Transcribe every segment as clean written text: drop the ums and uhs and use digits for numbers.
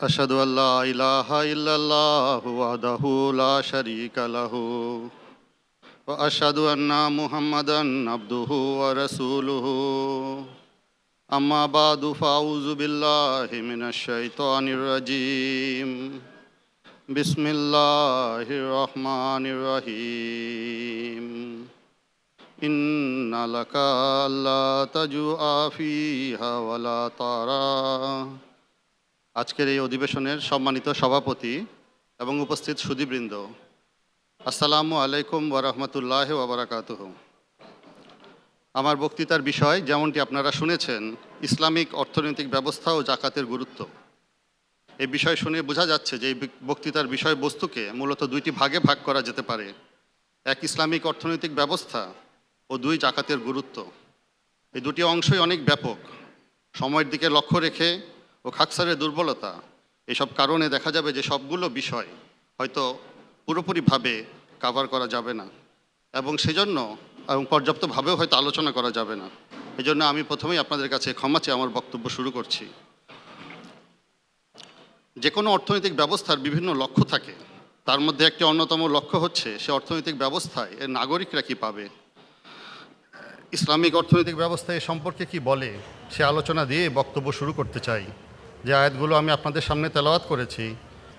أشهد أن لا إله إلا الله وحده لا شريك له وأشهد أن محمدا عبده ورسوله أما بعد فأعوذ بالله من الشيطان الرجيم بسم الله الرحمن الرحيم إن لك ألا تجوع فيها ولا تعرى। আজকের এই অধিবেশনের সম্মানিত সভাপতি এবং উপস্থিত সুধীবৃন্দ, আসসালামু আলাইকুম ওয়া রাহমাতুল্লাহি ওয়া বারাকাতুহু। আমার বক্তৃতার বিষয় যেমনটি আপনারা শুনেছেন, ইসলামিক অর্থনৈতিক ব্যবস্থা ও জাকাতের গুরুত্ব। এই বিষয় শুনে বোঝা যাচ্ছে যে এই বক্তৃতার বিষয়বস্তুকে মূলত দুইটি ভাগে ভাগ করা যেতে পারে: এক, ইসলামিক অর্থনৈতিক ব্যবস্থা ও দুই, জাকাতের গুরুত্ব। এই দুটি অংশই অনেক ব্যাপক। সময়ের দিকে লক্ষ্য রেখে ও খাকসারের দুর্বলতা, এসব কারণে দেখা যাবে যে সবগুলো বিষয় হয়তো পুরোপুরিভাবে কাভার করা যাবে না এবং সেজন্য পর্যাপ্তভাবেও হয়তো আলোচনা করা যাবে না। এজন্য আমি প্রথমেই আপনাদের কাছে ক্ষমা চেয়ে আমার বক্তব্য শুরু করছি। যে কোনো অর্থনৈতিক ব্যবস্থার বিভিন্ন লক্ষ্য থাকে, তার মধ্যে একটি অন্যতম লক্ষ্য হচ্ছে সে অর্থনৈতিক ব্যবস্থায় এর নাগরিকরা কী পাবে। ইসলামিক অর্থনৈতিক ব্যবস্থা এ সম্পর্কে কি বলে সে আলোচনা দিয়ে বক্তব্য শুরু করতে চাই। যে আয়াতগুলো আমি আপনাদের সামনে তেলাওয়াত করেছি,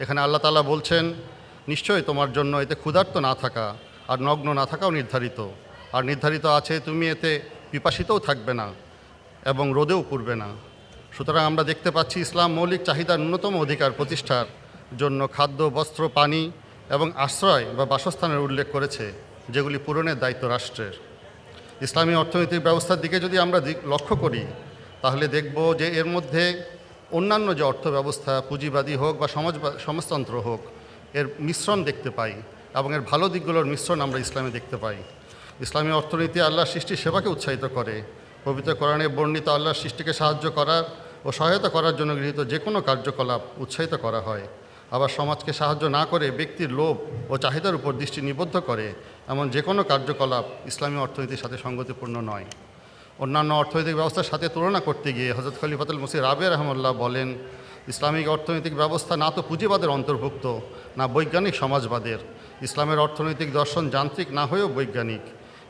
এখানে আল্লাহ তাআলা বলছেন, নিশ্চয়ই তোমার জন্য এতে ক্ষুধার্ত না থাকা আর নগ্ন না থাকাও নির্ধারিত, আর নির্ধারিত আছে তুমি এতে পিপাসিতও থাকবে না এবং রোদেও পুড়বে না। সুতরাং আমরা দেখতে পাচ্ছি ইসলাম মৌলিক চাহিদার ন্যূনতম অধিকার প্রতিষ্ঠার জন্য খাদ্য, বস্ত্র, পানি এবং আশ্রয় বা বাসস্থানের উল্লেখ করেছে, যেগুলি পূরণের দায়িত্ব রাষ্ট্রের। ইসলামী অর্থনৈতিক ব্যবস্থার দিকে যদি আমরা লক্ষ্য করি, তাহলে দেখব যে এর মধ্যে অন্যান্য যে অর্থ ব্যবস্থা, পুঁজিবাদী হোক বা সমাজতন্ত্র হোক, এর মিশ্রণ দেখতে পাই এবং এর ভালো দিকগুলোর মিশ্রণ আমরা ইসলামে দেখতে পাই। ইসলামী অর্থনীতি আল্লাহর সৃষ্টি সেবাকে উৎসাহিত করে। পবিত্র কোরআনে বর্ণিত আল্লাহর সৃষ্টিকে সাহায্য করার ও সহায়তা করার জন্য গৃহীত যে কোনো কার্যকলাপ উৎসাহিত করা হয়। আবার সমাজকে সাহায্য না করে ব্যক্তির লোভ ও চাহিদার উপর দৃষ্টি নিবদ্ধ করে এমন যে কোনো কার্যকলাপ ইসলামী অর্থনীতির সাথে সঙ্গতিপূর্ণ নয়। অন্যান্য অর্থনৈতিক ব্যবস্থার সাথে তুলনা করতে গিয়ে হযরত খলিফাতুল মসিহ রাবে রাহমাহুল্লাহ বলেন, ইসলামিক অর্থনৈতিক ব্যবস্থা না তো পুঁজিবাদের অন্তর্ভুক্ত, না বৈজ্ঞানিক সমাজবাদের। ইসলামের অর্থনৈতিক দর্শন যান্ত্রিক না হয়েও বৈজ্ঞানিক।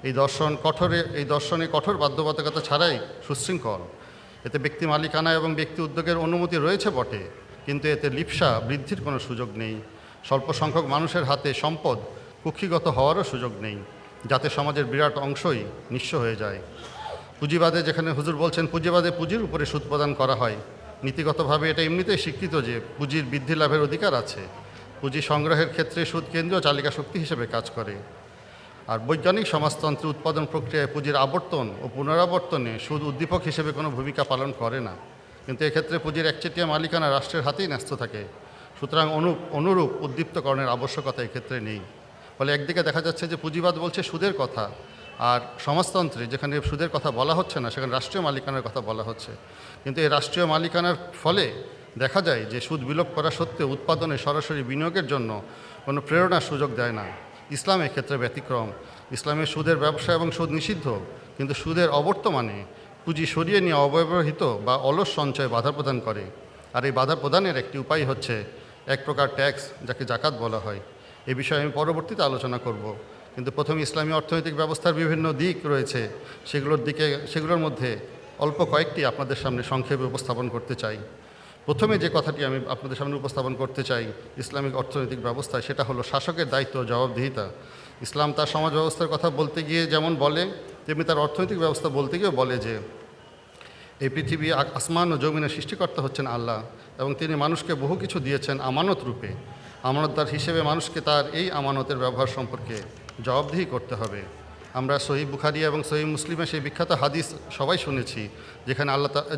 এই দর্শনে কঠোর বাধ্যবাধকতা ছাড়াই সুশৃঙ্খল। এতে ব্যক্তি মালিকানা এবং ব্যক্তি উদ্যোগের অনুমতি রয়েছে বটে, কিন্তু এতে লিপ্সা বৃদ্ধির কোনো সুযোগ নেই। স্বল্প সংখ্যক মানুষের হাতে সম্পদ কুক্ষিগত হওয়ারও সুযোগ নেই, যাতে সমাজের বিরাট অংশই নিঃস্ব হয়ে যায়। পুঁজিবাদে, যেখানে হুজুর বলছেন পুঁজিবাদে পুঁজির উপরে সুদ প্রদান করা হয়, নীতিগতভাবে এটা এমনিতেই স্বীকৃত যে পুঁজির বৃদ্ধি লাভের অধিকার আছে। পুঁজি সংগ্রহের ক্ষেত্রে সুদ কেন্দ্রীয় চালিকা শক্তি হিসেবে কাজ করে। আর বৈজ্ঞানিক সমাজতন্ত্রে উৎপাদন প্রক্রিয়ায় পুঁজির আবর্তন ও পুনরাবর্তনে সুদ উদ্দীপক হিসেবে কোনো ভূমিকা পালন করে না, কিন্তু এক্ষেত্রে পুঁজির একচেটিয়া মালিকানা রাষ্ট্রের হাতেই ন্যস্ত থাকে। সুতরাং অনুরূপ উদ্দীপ্তকরণের আবশ্যকতা এক্ষেত্রে নেই। ফলে একদিকে দেখা যাচ্ছে যে পুঁজিবাদ বলছে সুদের কথা, আর সমাজতন্ত্রে যেখানে সুদের কথা বলা হচ্ছে না, সেখানে রাষ্ট্রীয় মালিকানার কথা বলা হচ্ছে। কিন্তু এই রাষ্ট্রীয় মালিকানার ফলে দেখা যায় যে সুদ বিলোপ করা সত্ত্বেও উৎপাদনে সরাসরি বিনিয়োগের জন্য কোনো প্রেরণার সুযোগ দেয় না। ইসলাম এক্ষেত্রে ব্যতিক্রম। ইসলামের সুদের ব্যবসা এবং সুদ নিষিদ্ধ, কিন্তু সুদের অবর্তমানে পুঁজি সরিয়ে নিয়ে অব্যবহৃত বা অলস সঞ্চয় বাধা প্রদান করে। আর এই বাধা প্রদানের একটি উপায় হচ্ছে এক প্রকার ট্যাক্স, যাকে জাকাত বলা হয়। এই বিষয়ে আমি পরবর্তীতে আলোচনা করব, কিন্তু প্রথমে ইসলামী অর্থনৈতিক ব্যবস্থার বিভিন্ন দিক রয়েছে, সেগুলোর মধ্যে অল্প কয়েকটি আপনাদের সামনে সংক্ষেপে উপস্থাপন করতে চাই। প্রথমে যে কথাটি আমি আপনাদের সামনে উপস্থাপন করতে চাই ইসলামিক অর্থনৈতিক ব্যবস্থায়, সেটা হলো শাসকের দায়িত্ব ও জবাবদিহিতা। ইসলাম তার সমাজ ব্যবস্থার কথা বলতে গিয়ে যেমন বলে, তেমনি তার অর্থনৈতিক ব্যবস্থা বলতে গিয়েও বলে যে এই পৃথিবী, আসমান ও জমিনের সৃষ্টিকর্তা হচ্ছেন আল্লাহ, এবং তিনি মানুষকে বহু কিছু দিয়েছেন আমানত রূপে। আমানতদার হিসেবে মানুষকে তার এই আমানতের ব্যবহার সম্পর্কে জবাবদিহি করতে হবে। আমরা সহিহ বুখারী এবং সহিহ মুসলিমে সেই বিখ্যাত হাদিস সবাই শুনেছি,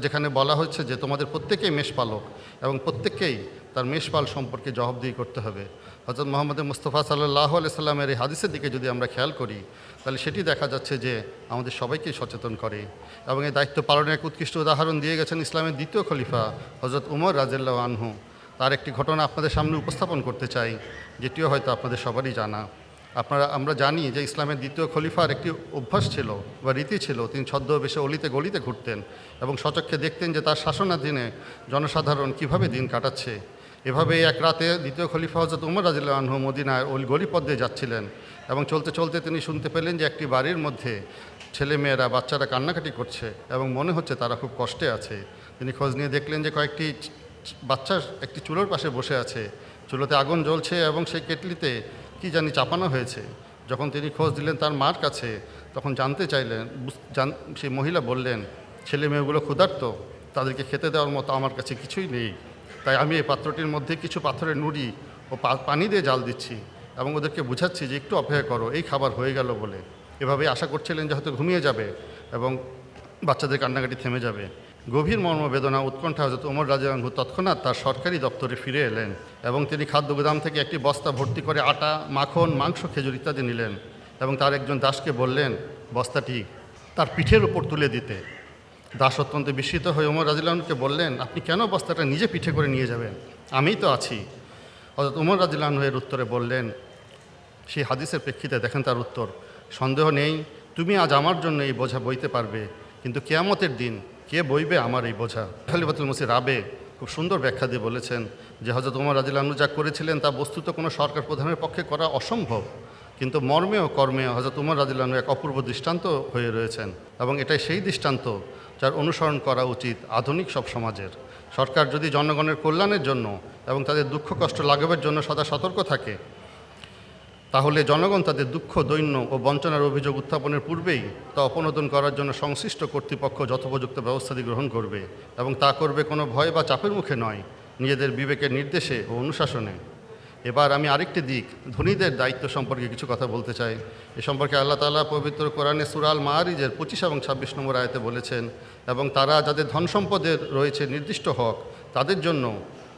যেখানে বলা হচ্ছে যে তোমাদের প্রত্যেকেই মেষপালক এবং প্রত্যেককেই তার মেষপাল সম্পর্কে জবাবদিহি করতে হবে। হযরত মুহাম্মদ মুস্তাফা সাল্লাল্লাহু আলাইহি সাল্লামের এই হাদিসের দিকে যদি আমরা খেয়াল করি, তাহলে সেটি দেখা যাচ্ছে যে আমাদের সবাইকেই সচেতন করে। এবং এই দায়িত্ব পালনের এক উৎকৃষ্ট উদাহরণ দিয়ে গেছেন ইসলামের দ্বিতীয় খলিফা হযরত উমর রাদিয়াল্লাহু আনহু। তার একটি ঘটনা আপনাদের সামনে উপস্থাপন করতে চাই, যেটিও হয়তো আপনাদের সবারই জানা। আমরা জানি যে ইসলামের দ্বিতীয় খলিফার একটি অভ্যাস ছিল বা রীতি ছিল, তিনি ছদ্মবেশে অলিতে গলিতে ঘুরতেন এবং স্বচক্ষে দেখতেন যে তার শাসনাধীনে জনসাধারণ কিভাবে দিন কাটাচ্ছে। এভাবে এক রাতে দ্বিতীয় খলিফা হযরত উমর রাদিয়াল্লাহু আনহু মদিনায় ওই গলিপথ দিয়ে যাচ্ছিলেন এবং চলতে চলতে তিনি শুনতে পেলেন যে একটি বাড়ির মধ্যে ছেলেমেয়েরা বাচ্চারা কান্নাকাটি করছে এবং মনে হচ্ছে তারা খুব কষ্টে আছে। তিনি খোঁজ নিয়ে দেখলেন যে কয়েকটি বাচ্চা একটি চুলোর পাশে বসে আছে, চুলোতে আগুন জ্বলছে এবং সেই কেটলিতে কি জানি চাপানো হয়েছে। যখন তিনি খোঁজ দিলেন তার মার কাছে, তখন জানতে চাইলেন, সেই মহিলা বললেন, ছেলে মেয়েগুলো ক্ষুধার্ত, তাদেরকে খেতে দেওয়ার মতো আমার কাছে কিছুই নেই, তাই আমি এই পাত্রটির মধ্যে কিছু পাথরের নুড়ি ও পানি দিয়ে জাল দিচ্ছি এবং ওদেরকে বুঝাচ্ছি যে একটু অপেক্ষা করো, এই খাবার হয়ে গেল বলে। এভাবেই আশা করছিলেন যে হয়তো ঘুমিয়ে যাবে এবং বাচ্চাদের কান্নাকাটি থেমে যাবে। গভীর মর্মবেদনা উৎকণ্ঠা হযরত ওমর রাদিয়াল্লাহু আনহু তৎক্ষণাৎ তার সরকারি দপ্তরে ফিরে এলেন এবং তিনি খাদ্য গুদাম থেকে একটি বস্তা ভর্তি করে আটা, মাখন, মাংস, খেজুর ইত্যাদি নিলেন এবং তার একজন দাসকে বললেন বস্তাটি তার পিঠের উপর তুলে দিতে। দাস অত্যন্ত বিস্মিত হয়ে ওমর রাদিয়াল্লাহু আনহুকে বললেন, আপনি কেন বস্তাটা নিজে পিঠে করে নিয়ে যাবেন, আমিই তো আছি। হযরত ওমর রাদিয়াল্লাহু আনহু এর উত্তরে বললেন, সেই হাদিসের প্রেক্ষিতে দেখেন তার উত্তর, সন্দেহ নেই তুমি আজ আমার জন্য এই বোঝা বইতে পারবে, কিন্তু কিয়ামতের দিন কে বইবে আমার এই বোঝা। খলিফাতুল মসিহ রাবে খুব সুন্দর ব্যাখ্যা দিয়ে বলেছেন যে হযরত ওমর রাদিয়াল্লাহু আনহু যা করেছিলেন তা বস্তুত কোনো সরকার প্রধানের পক্ষে করা অসম্ভব, কিন্তু মর্মে ও কর্মে হযরত ওমর রাদিয়াল্লাহু আনহু এক অপূর্ব দৃষ্টান্ত হয়ে রয়েছেন এবং এটাই সেই দৃষ্টান্ত যার অনুসরণ করা উচিত আধুনিক সব সমাজের। সরকার যদি জনগণের কল্যাণের জন্য এবং তাদের দুঃখ কষ্ট লাঘবের জন্য সদা সতর্ক থাকে, তাহলে জনগণ তাদের দুঃখ, দৈন্য ও বঞ্চনার অভিযোগ উত্থাপনের পূর্বেই তা অপনোদন করার জন্য সংশ্লিষ্ট কর্তৃপক্ষ যথোপযুক্ত ব্যবস্থাদি গ্রহণ করবে এবং তা করবে কোনো ভয় বা চাপের মুখে নয়, নিজেদের বিবেকের নির্দেশে ও অনুশাসনে। এবার আমি আরেকটি দিক, ধনীদের দায়িত্ব সম্পর্কে কিছু কথা বলতে চাই। এ সম্পর্কে আল্লাহ তাআলা পবিত্র কোরআনে সূরা আল মাআরিজের 25 এবং 26 নম্বর আয়াতে বলেছেন, এবং তারা যাদের ধন সম্পদের রয়েছে নির্দিষ্ট হক, তাদের জন্য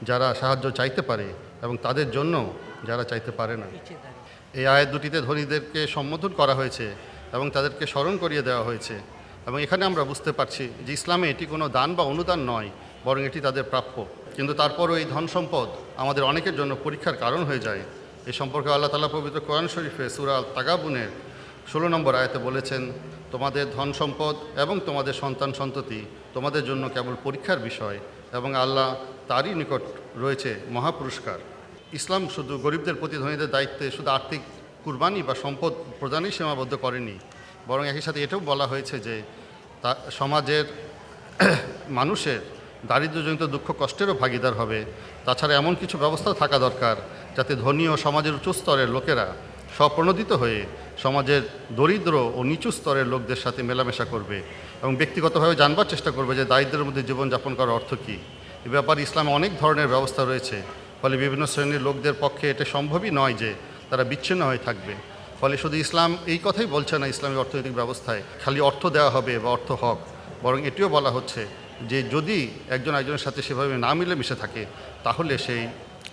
যারা সাহায্য চাইতে পারে এবং তাদের জন্য যারা চাইতে পারে না। এই আয়াত দুটিতে ধনীদেরকে সম্বোধন করা হয়েছে এবং তাদেরকে স্মরণ করিয়ে দেওয়া হয়েছে এবং এখানে আমরা বুঝতে পারছি যে ইসলামে এটি কোনো দান বা অনুদান নয়, বরং এটি তাদের প্রাপ্য। কিন্তু তারপরও এই ধন সম্পদ আমাদের অনেকের জন্য পরীক্ষার কারণ হয়ে যায়। এই সম্পর্কে আল্লাহ তাআলা পবিত্র কোরআন শরীফে সূরা আল তাগাবুনের 16 নম্বর আয়াতে বলেছেন, তোমাদের ধন সম্পদ এবং তোমাদের সন্তান সন্ততি তোমাদের জন্য কেবল পরীক্ষার বিষয় এবং আল্লাহ তারই নিকট রয়েছে মহাপুরস্কার। ইসলাম শুধু গরিবদের প্রতি ধনীদের দায়িত্বে শুধু আর্থিক কুরবানি বা সম্পদ প্রদানই সীমাবদ্ধ করেনি, বরং একই সাথে এটাও বলা হয়েছে যে তা সমাজের মানুষের দারিদ্র্যজনিত দুঃখ কষ্টেরও ভাগিদার হবে। তাছাড়া এমন কিছু ব্যবস্থাও থাকা দরকার যাতে ধনী ও সমাজের উচ্চ স্তরের লোকেরা স্বপ্রণোদিত হয়ে সমাজের দরিদ্র ও নিচু স্তরের লোকদের সাথে মেলামেশা করবে এবং ব্যক্তিগতভাবে জানবার চেষ্টা করবে যে দারিদ্র্যের মধ্যে জীবনযাপন করার অর্থ কী। এ ব্যাপারে ইসলামে অনেক ধরনের ব্যবস্থা রয়েছে, ফলে বিভিন্ন শ্রেণীর লোকদের পক্ষে এটা সম্ভবই নয় যে তারা বিচ্ছিন্ন হয়ে থাকবে। ফলে শুধু ইসলাম এই কথাই বলছে না ইসলামী অর্থনৈতিক ব্যবস্থায় খালি অর্থ দেওয়া হবে বা অর্থ হক, বরং এটিও বলা হচ্ছে যে যদি একজন একজনের সাথে সেভাবে না মিলেমিশে থাকে তাহলে সেই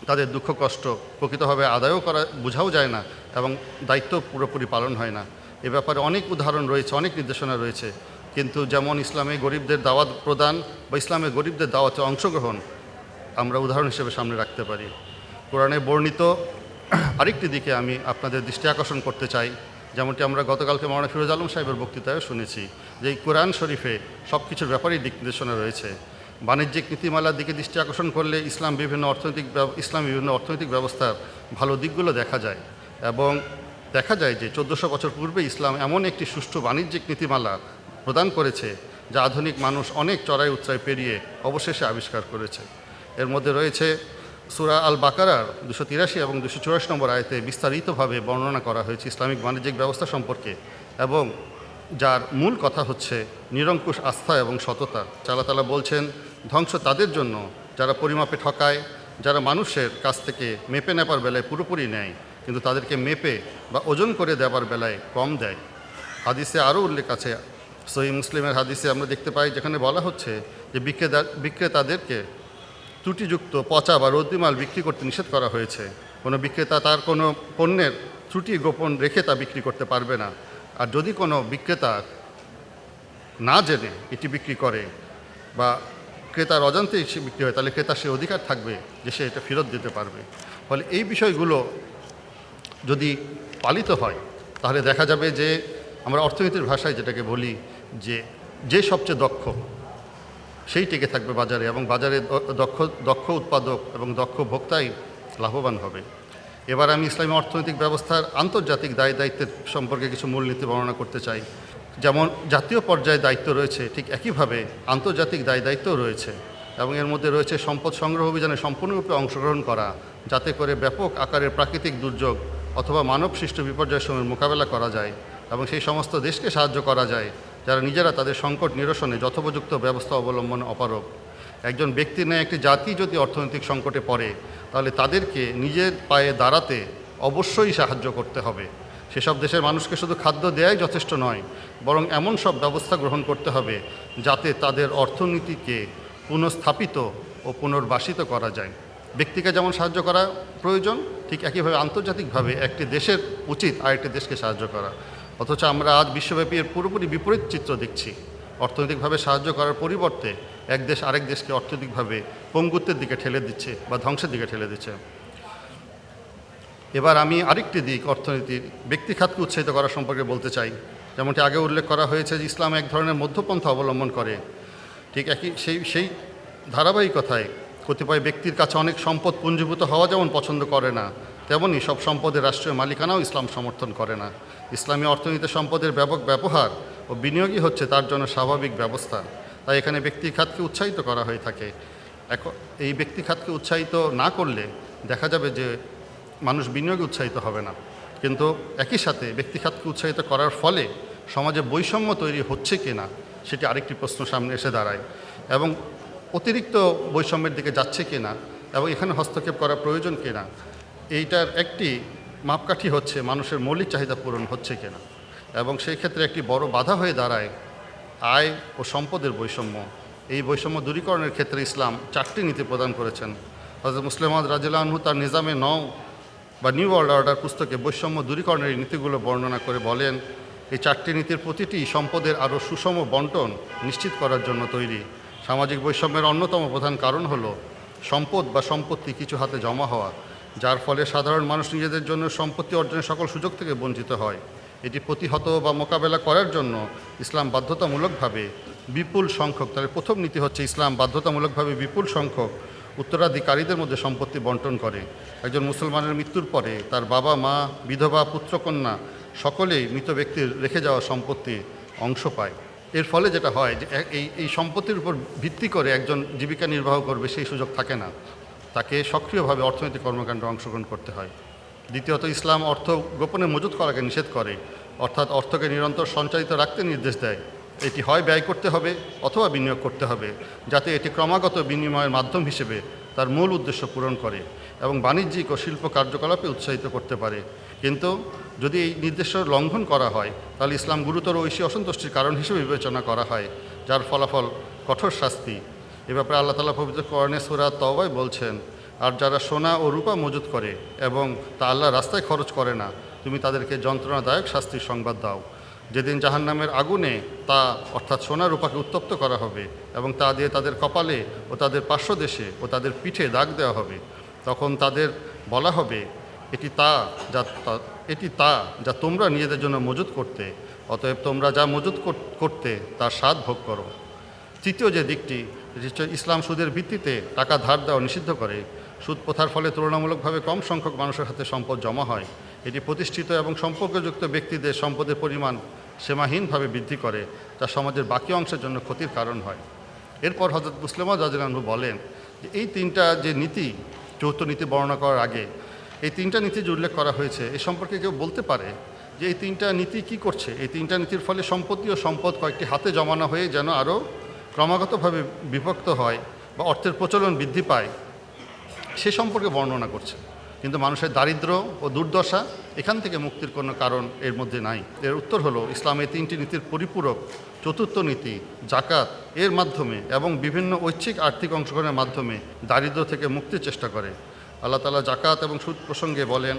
তাদের দুঃখ কষ্ট প্রকৃতভাবে আদায়ও করা বোঝাও যায় না এবং দায়িত্ব পুরোপুরি পালন হয় না। এ ব্যাপারে অনেক উদাহরণ রয়েছে, অনেক নির্দেশনা রয়েছে, কিন্তু যেমন ইসলামে গরিবদের দাওয়াত প্রদান বা ইসলামে গরিবদের দাওয়াতে অংশগ্রহণ আমরা উদাহরণ হিসেবে সামনে রাখতে পারি। কোরআনে বর্ণিত আরেকটি দিকে আমি আপনাদের দৃষ্টি আকর্ষণ করতে চাই, যেমনটি আমরা গতকালকে মাওলানা ফিরোজ আলম সাহেবের বক্তৃতায়ও শুনেছি যে এই কোরআন শরীফে সব কিছুর ব্যাপারেই দিক নির্দেশনা রয়েছে। বাণিজ্যিক নীতিমালার দিকে দৃষ্টি আকর্ষণ করলে ইসলামী বিভিন্ন অর্থনৈতিক ব্যবস্থার ভালো দিকগুলো দেখা যায় এবং দেখা যায় যে 1400 বছর পূর্বে ইসলাম এমন একটি সুষ্ঠু বাণিজ্যিক নীতিমালা প্রদান করেছে যা আধুনিক মানুষ অনেক চড়াই উৎরাই পেরিয়ে অবশেষে আবিষ্কার করেছে। এর মধ্যে রয়েছে সূরা আল বাকারার 283 এবং 284 নম্বর আয়াতে বিস্তারিতভাবে বর্ণনা করা হয়েছে ইসলামিক বাণিজ্যিক ব্যবস্থা সম্পর্কে, এবং যার মূল কথা হচ্ছে নিরঙ্কুশ আস্থা এবং সততা। আল্লাহ তাআলা বলছেন, ধ্বংস তাদের জন্য যারা পরিমাপে ঠকায়, যারা মানুষের কাছ থেকে মেপে নেবার বেলায় পুরোপুরি নেয় কিন্তু তাদেরকে মেপে বা ওজন করে দেওয়ার বেলায় কম দেয়। হাদিসে আরও উল্লেখ আছে, সহিহ মুসলিমের হাদিসে আমরা দেখতে পাই যেখানে বলা হচ্ছে যে বিক্রেতাদেরকে ত্রুটিযুক্ত পচা বা রদ্দিমাল বিক্রি করতে নিষেধ করা হয়েছে। কোনো বিক্রেতা তার কোনো পণ্যের ত্রুটি গোপন রেখে তা বিক্রি করতে পারবে না, আর যদি কোনো বিক্রেতা না জেনে এটি বিক্রি করে বা ক্রেতার অজান্তে সে বিক্রি হয় তাহলে ক্রেতার সে অধিকার থাকবে যে সে এটা ফেরত দিতে পারবে। ফলে এই বিষয়গুলো যদি পালিত হয় তাহলে দেখা যাবে যে আমরা অর্থনীতির ভাষায় যেটাকে বলি যে যে সবচেয়ে দক্ষ সেই টিকে থাকবে বাজারে, এবং বাজারে দক্ষ দক্ষ উৎপাদক এবং দক্ষ ভোক্তাই লাভবান হবে। এবার আমি ইসলামী অর্থনৈতিক ব্যবস্থার আন্তর্জাতিক দায় দায়িত্বের সম্পর্কে কিছু মূলনীতি বর্ণনা করতে চাই। যেমন জাতীয় পর্যায়ে দায়িত্ব রয়েছে, ঠিক একইভাবে আন্তর্জাতিক দায় দায়িত্বও রয়েছে, এবং এর মধ্যে রয়েছে সম্পদ সংগ্রহ অভিযানে সম্পূর্ণরূপে অংশগ্রহণ করা, যাতে করে ব্যাপক আকারের প্রাকৃতিক দুর্যোগ অথবা মানব সৃষ্ট বিপর্যয়ের সময় মোকাবেলা করা যায় এবং সেই সমস্ত দেশকে সাহায্য করা যায় যারা নিজেরা তাদের সংকট নিরসনে যথোপযুক্ত ব্যবস্থা অবলম্বন অপারগ। একজন ব্যক্তির ন্যায় একটি জাতি যদি অর্থনৈতিক সংকটে পড়ে, তাহলে তাদেরকে নিজের পায়ে দাঁড়াতে অবশ্যই সাহায্য করতে হবে। সেসব দেশের মানুষকে শুধু খাদ্য দেয়াই যথেষ্ট নয়, বরং এমন সব ব্যবস্থা গ্রহণ করতে হবে যাতে তাদের অর্থনীতিকে পুনঃস্থাপিত ও পুনর্বাসিত করা যায়। ব্যক্তিকে যেমন সাহায্য করা প্রয়োজন, ঠিক একইভাবে আন্তর্জাতিকভাবে একটি দেশের উচিত আরেকটি দেশকে সাহায্য করা। অথচ আমরা আজ বিশ্বব্যাপী এর পুরোপুরি বিপরীত চিত্র দেখছি। অর্থনৈতিকভাবে সাহায্য করার পরিবর্তে এক দেশ আরেক দেশকে অর্থনৈতিকভাবে পঙ্গুত্বের দিকে ঠেলে দিচ্ছে বা ধ্বংসের দিকে ঠেলে দিচ্ছে। এবার আমি আরেকটি দিক অর্থনীতির ব্যক্তি খাতকে উৎসাহিত করা সম্পর্কে বলতে চাই। যেমনটি আগে উল্লেখ করা হয়েছে যে ইসলাম এক ধরনের মধ্যপন্থা অবলম্বন করে, ঠিক একই সেই ধারাবাহিকতায় কতিপয় ব্যক্তির কাছে অনেক সম্পদ পুঞ্জীভূত হওয়া যেমন পছন্দ করে না, তেমনই সব সম্পদের রাষ্ট্রীয় মালিকানাও ইসলাম সমর্থন করে না। ইসলামী অর্থনীতিতে সম্পদের ব্যাপক ব্যবহার ও বিনিয়োগই হচ্ছে তার জন্য স্বাভাবিক ব্যবস্থা। তাই এখানে ব্যক্তি খাতকে উৎসাহিত করা হয়ে থাকে। এই ব্যক্তি খাতকে উৎসাহিত না করলে দেখা যাবে যে মানুষ বিনিয়োগে উৎসাহিত হবে না। কিন্তু একই সাথে ব্যক্তি খাতকে উৎসাহিত করার ফলে সমাজে বৈষম্য তৈরি হচ্ছে কিনা সেটি আরেকটি প্রশ্ন সামনে এসে দাঁড়ায়, এবং অতিরিক্ত বৈষম্যের দিকে যাচ্ছে কিনা এবং এখানে হস্তক্ষেপ করা প্রয়োজন কিনা এইটার একটি মাপকাঠি হচ্ছে মানুষের মৌলিক চাহিদা পূরণ হচ্ছে কিনা। এবং সেই ক্ষেত্রে একটি বড় বাধা হয়ে দাঁড়ায় আয় ও সম্পদের বৈষম্য। এই বৈষম্য দূরীকরণের ক্ষেত্রে ইসলাম 4টি নীতি প্রদান করেছেন। হযরত মুসলিম মাউদ রাদিয়াল্লাহু আনহু তার নিজামে নও বা নিউ ওয়ার্ল্ড অর্ডার পুস্তকে বৈষম্য দূরীকরণের এই নীতিগুলো বর্ণনা করে বলেন, এই 4টি নীতির প্রতিটি সম্পদের আরও সুষম বন্টন নিশ্চিত করার জন্য তৈরি। সামাজিক বৈষম্যের অন্যতম প্রধান কারণ হলো সম্পদ বা সম্পত্তি কিছু হাতে জমা হওয়া, যার ফলে সাধারণ মানুষ নিজেদের জন্য সম্পত্তি অর্জনের সকল সুযোগ থেকে বঞ্চিত হয়। এটি প্রতিহত বা মোকাবেলা করার জন্য ইসলাম বাধ্যতামূলকভাবে বিপুল সংখ্যক, তার প্রথম নীতি হচ্ছে ইসলাম বাধ্যতামূলকভাবে বিপুল সংখ্যক উত্তরাধিকারীদের মধ্যে সম্পত্তি বন্টন করে। একজন মুসলমানের মৃত্যুর পরে তার বাবা মা, বিধবা, পুত্রকন্যা সকলেই মৃত ব্যক্তির রেখে যাওয়া সম্পত্তি অংশ পায়। এর ফলে যেটা হয় যে এই সম্পত্তির উপর ভিত্তি করে একজন জীবিকা নির্বাহ করবে সেই সুযোগ থাকে না, তাকে সক্রিয়ভাবে অর্থনৈতিক কর্মকাণ্ডে অংশগ্রহণ করতে হয়। দ্বিতীয়ত, ইসলাম অর্থ গোপনে মজুত করাকে নিষেধ করে, অর্থাৎ অর্থকে নিরন্তর সঞ্চালিত রাখতে নির্দেশ দেয়। এটি হয় ব্যয় করতে হবে অথবা বিনিয়োগ করতে হবে, যাতে এটি ক্রমাগত বিনিময়ের মাধ্যম হিসেবে তার মূল উদ্দেশ্য পূরণ করে এবং বাণিজ্যিক ও শিল্প কার্যকলাপে উৎসাহিত করতে পারে। কিন্তু যদি এই নির্দেশ লঙ্ঘন করা হয়, তাহলে ইসলাম গুরুতর ঐশী অসন্তুষ্টির কারণ হিসেবে বিবেচনা করা হয়, যার ফলাফল কঠোর শাস্তি। এ ব্যাপারে আল্লাহ তাআলা পবিত্র কোরআনে সূরা তওবায় বলছেন, আর যারা সোনা ও রূপা মজুত করে এবং তা আল্লাহর রাস্তায় খরচ করে না, তুমি তাদেরকে যন্ত্রণাদায়ক শাস্তির সংবাদ দাও। যেদিন জাহান্নামের আগুনে তা অর্থাৎ সোনা রূপাকে উত্তপ্ত করা হবে এবং তা দিয়ে তাদের কপালে ও তাদের পার্শ্বদেশে ও তাদের পিঠে দাগ দেওয়া হবে, তখন তাদের বলা হবে, এটি তা যা তোমরা নিজেদের জন্য মজুত করতে, অতএব তোমরা যা মজুত করতে তার স্বাদ ভোগ করো। তৃতীয় যে দিকটি, ইসলাম সুদের ভিত্তিতে টাকা ধার দেওয়া নিষিদ্ধ করে। সুদ প্রথার ফলে তুলনামূলকভাবে কম সংখ্যক মানুষের হাতে সম্পদ জমা হয়। এটি প্রতিষ্ঠিত এবং সম্পর্কযুক্ত ব্যক্তিদের সম্পদের পরিমাণ সীমাহীনভাবে বৃদ্ধি করে, যা সমাজের বাকি অংশের জন্য ক্ষতির কারণ হয়। এরপর হযরত মুসলিম মাউদ রাদিয়াল্লাহু আনহু বলেন যে এই তিনটা যে নীতি, চৌথ নীতি বর্ণনা করার আগে এই তিনটা নীতি যে উল্লেখ করা হয়েছে, এ সম্পর্কে কেউ বলতে পারে যে এই তিনটা নীতি কি করছে? এই তিনটা নীতির ফলে সম্পত্তি ও সম্পদ কয়েকটি হাতে জমানো হয়ে যেন আরও ক্রমাগতভাবে বিভক্ত হয় বা অর্থের প্রচলন বৃদ্ধি পায়, সে সম্পর্কে বর্ণনা করছে। কিন্তু মানুষের দারিদ্র্য ও দুর্দশা এখান থেকে মুক্তির কোনো কারণ এর মধ্যে নাই। এর উত্তর হলো ইসলামের তিনটি নীতির পরিপূরক চতুর্থ নীতি জাকাত এর মাধ্যমে এবং বিভিন্ন ঐচ্ছিক আর্থিক অংশগ্রহণের মাধ্যমে দারিদ্র্য থেকে মুক্তির চেষ্টা করে। আল্লাহ তাআলা জাকাত এবং সুদ প্রসঙ্গে বলেন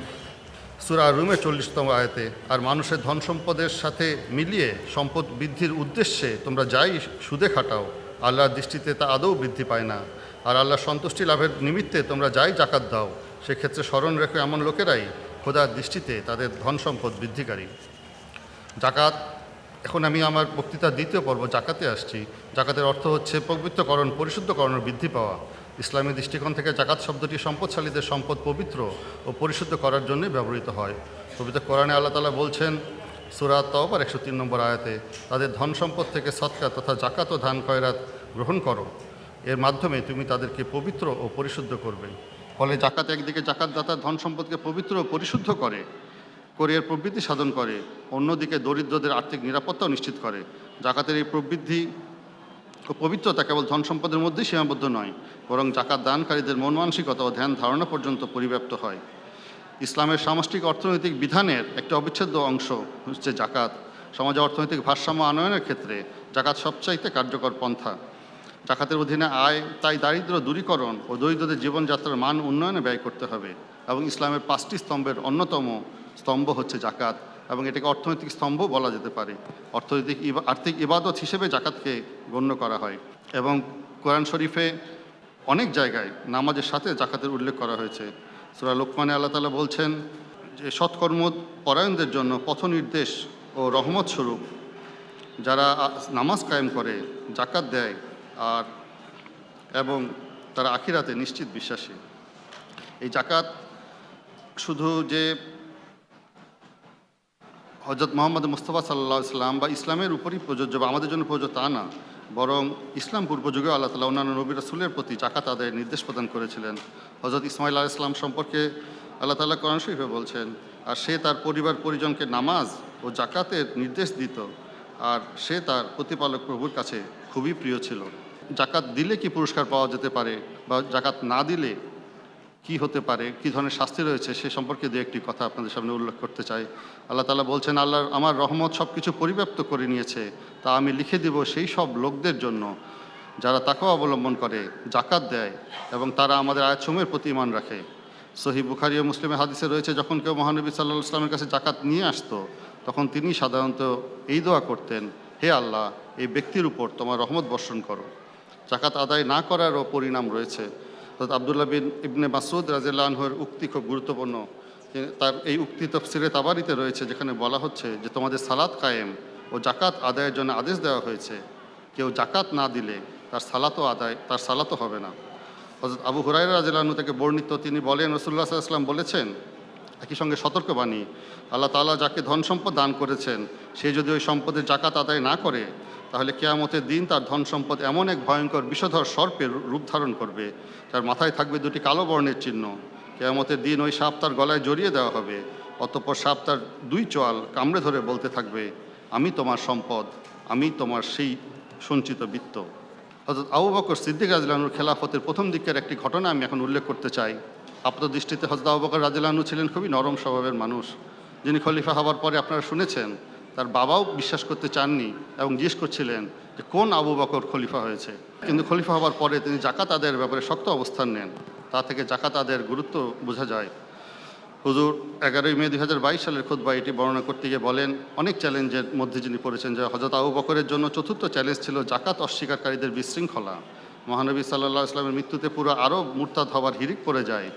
সূরা রুমের 40তম আয়াতে, আর মানুষের ধন সম্পদের সাথে মিলিয়ে সম্পদ বৃদ্ধির উদ্দেশ্যে তোমরা যাই সুদে খাটাও, আল্লাহর দৃষ্টিতে তা আদৌ বৃদ্ধি পায় না। আর আল্লাহর সন্তুষ্টি লাভের নিমিত্তে তোমরা যাই জাকাত দাও, সেক্ষেত্রে স্মরণ রেখে এমন লোকেরাই খোদার দৃষ্টিতে তাদের ধন সম্পদ বৃদ্ধিকারী। জাকাত এখন আমি আমার বক্তৃতার দ্বিতীয় পর্ব জাকাতে আসছি। জাকাতের অর্থ হচ্ছে পবিত্রকরণ, পরিশুদ্ধকরণের বৃদ্ধি পাওয়া। ইসলামী দৃষ্টিকোণ থেকে জাকাত শব্দটি সম্পদশালীদের সম্পদ পবিত্র ও পরিশুদ্ধ করার জন্যই ব্যবহৃত হয়। পবিত্র কোরআনে আল্লাহ তাআলা বলছেন সূরা তওবার 103 নম্বর আয়াতে, তাদের ধন সম্পদ থেকে সদকা তথা জাকাত ও ধান খয়রাত গ্রহণ করো, এর মাধ্যমে তুমি তাদেরকে পবিত্র ও পরিশুদ্ধ করবে। ফলে জাকাত একদিকে জাকাতদাতার ধন সম্পদকে পবিত্র ও পরিশুদ্ধ করে এর প্রবৃদ্ধি সাধন করে, অন্যদিকে দরিদ্রদের আর্থিক নিরাপত্তাও নিশ্চিত করে। জাকাতের এই প্রবৃদ্ধি ও পবিত্রতা কেবল ধন সম্পদের মধ্যেই সীমাবদ্ধ নয়, বরং জাকাত দানকারীদের মন মানসিকতা ও ধ্যান ধারণা পর্যন্ত পরিব্যাপ্ত হয়। ইসলামের সামষ্টিক অর্থনৈতিক বিধানের একটি অবিচ্ছেদ্য অংশ হচ্ছে জাকাত। সমাজে অর্থনৈতিক ভারসাম্য আনয়নের ক্ষেত্রে জাকাত সবচাইতে কার্যকর পন্থা। জাকাতের অধীনে আয় তাই দারিদ্র দূরীকরণ ও দরিদ্রদের জীবনযাত্রার মান উন্নয়নে ব্যয় করতে হবে। এবং ইসলামের 5টি স্তম্ভের অন্যতম স্তম্ভ হচ্ছে জাকাত, এবং এটাকে অর্থনৈতিক স্তম্ভ বলা যেতে পারে। আর্থিক ইবাদত হিসেবে জাকাতকে গণ্য করা হয়, এবং কোরআন শরীফে অনেক জায়গায় নামাজের সাথে জাকাতের উল্লেখ করা হয়েছে। সূরা লোকমানে আল্লাহ তাআলা বলছেন যে সৎকর্ম পরায়ণদের জন্য পথ নির্দেশ ও রহমত স্বরূপ যারা নামাজ কায়েম করে, জাকাত দেয় এবং তারা আখিরাতে নিশ্চিত বিশ্বাসী। এই জাকাত শুধু যে হযরত মুহাম্মদ মুস্তাফা সাল্লাল্লাহু আলাইহি সাল্লাম বা ইসলামের উপরই প্রযোজ্য বা আমাদের জন্য প্রযোজ্য তা না, বরং ইসলাম পূর্বযুগেও আল্লাহ তাআলা অন্যান্য নবী রাসূলের প্রতি জাকাত আদায়ের নির্দেশ প্রদান করেছিলেন। হযরত ইসমাঈল আলাইহিস সালাম সম্পর্কে আল্লাহ তাআলা কোরআন শরীফে বলছেন, আর সে তার পরিবার পরিজনকে নামাজ ও জাকাতের নির্দেশ দিত, আর সে তার প্রতিপালক প্রভুর কাছে খুবই প্রিয় ছিল। জাকাত দিলে কি পুরস্কার পাওয়া যেতে পারে, বা জাকাত না দিলে কি হতে পারে, কী ধরনের শাস্তি রয়েছে, সে সম্পর্কে দু একটি কথা আপনাদের সামনে উল্লেখ করতে চাই। আল্লাহ তাআলা বলছেন, আল্লাহর আমার রহমত সব কিছু পরিব্যাপ্ত করে নিয়েছে, তা আমি লিখে দিব সেই সব লোকদের জন্য যারা তাকওয়া অবলম্বন করে, জাকাত দেয় এবং তারা আমাদের আয়াতসমূহের প্রতি ঈমান রাখে। সহিহ বুখারী ও মুসলিমের হাদিসে রয়েছে, যখন কেউ মহানবী সাল্লাল্লাহু আলাইহি ওয়াসাল্লামের কাছে জাকাত নিয়ে আসতো, তখন তিনি সাধারণত এই দোয়া করতেন, হে আল্লাহ, এই ব্যক্তির উপর তোমার রহমত বর্ষণ করো। জাকাত আদায় না করারও পরিণাম রয়েছে। হযরত আব্দুল্লাহ বিন ইবনে মাসউদ রাদিয়াল্লাহু আনহুর উক্তি খুব গুরুত্বপূর্ণ। তার এই উক্তি তাফসিরে তাবারিতে রয়েছে, যেখানে বলা হচ্ছে যে তোমাদের সালাত কায়েম ও জাকাত আদায়ের জন্য আদেশ দেওয়া হয়েছে। কেউ জাকাত না দিলে তার সালাতও হবে না। হযরত আবু হুরায়রা রাদিয়াল্লাহু আনহু থেকে বর্ণিত, তিনি বলেন, রাসূলুল্লাহ সাল্লাল্লাহু আলাইহি ওয়াসাল্লাম বলেছেন, একই সঙ্গে সতর্কবাণী, আল্লাহ তাআলা যাকে ধন সম্পদ দান করেছেন, সে যদি ওই সম্পদের জাকাত আদায় না করে, তাহলে কিয়ামতের দিন তার ধন সম্পদ এমন এক ভয়ঙ্কর বিষধর সর্পের রূপ ধারণ করবে, যার মাথায় থাকবে 2টি কালো বর্ণের চিহ্ন। কিয়ামতের দিন ওই সাপ তার গলায় জড়িয়ে দেওয়া হবে, অতঃপর সাপ তার 2 চোয়াল কামড়ে ধরে বলতে থাকবে, আমি তোমার সম্পদ, আমি তোমার সেই সঞ্চিত বিত্ত। হযরত আবু বকর সিদ্দিক রাদিয়াল্লাহু আনহুর খেলাফতের প্রথম দিকের একটি ঘটনা আমি এখন উল্লেখ করতে চাই। আপাতদৃষ্টিতে হযরত আবু বকর রাদিয়াল্লাহু আনহু ছিলেন খুবই নরম স্বভাবের মানুষ, যিনি খলিফা হওয়ার পরে আপনারা শুনেছেন তার বাবাও বিশ্বাস করতে চাননি এবং জিজ্ঞেস করছিলেন যে কোন আবু বকর খলিফা হয়েছে। কিন্তু খলিফা হওয়ার পরে তিনি জাকাত আদায়ের ব্যাপারে শক্ত অবস্থান নেন। তা থেকে জাকাত আদায়ের গুরুত্ব বোঝা যায়। হুজুর 11ই মে 2022 সালের খুতবায় এটি বর্ণনা করতে গিয়ে বলেন, অনেক চ্যালেঞ্জের মধ্যে যিনি পড়েছেন, যে হযরত আবু বকরের জন্য চতুর্থ চ্যালেঞ্জ ছিল জাকাত অস্বীকারীদের বিশৃঙ্খলা। মহানবী সাল্লাল্লাহু আলাইহি ওয়াসাল্লামের মৃত্যুতে পুরো আরব মুরতাদ হওয়ার হিড়িক পড়ে যায়।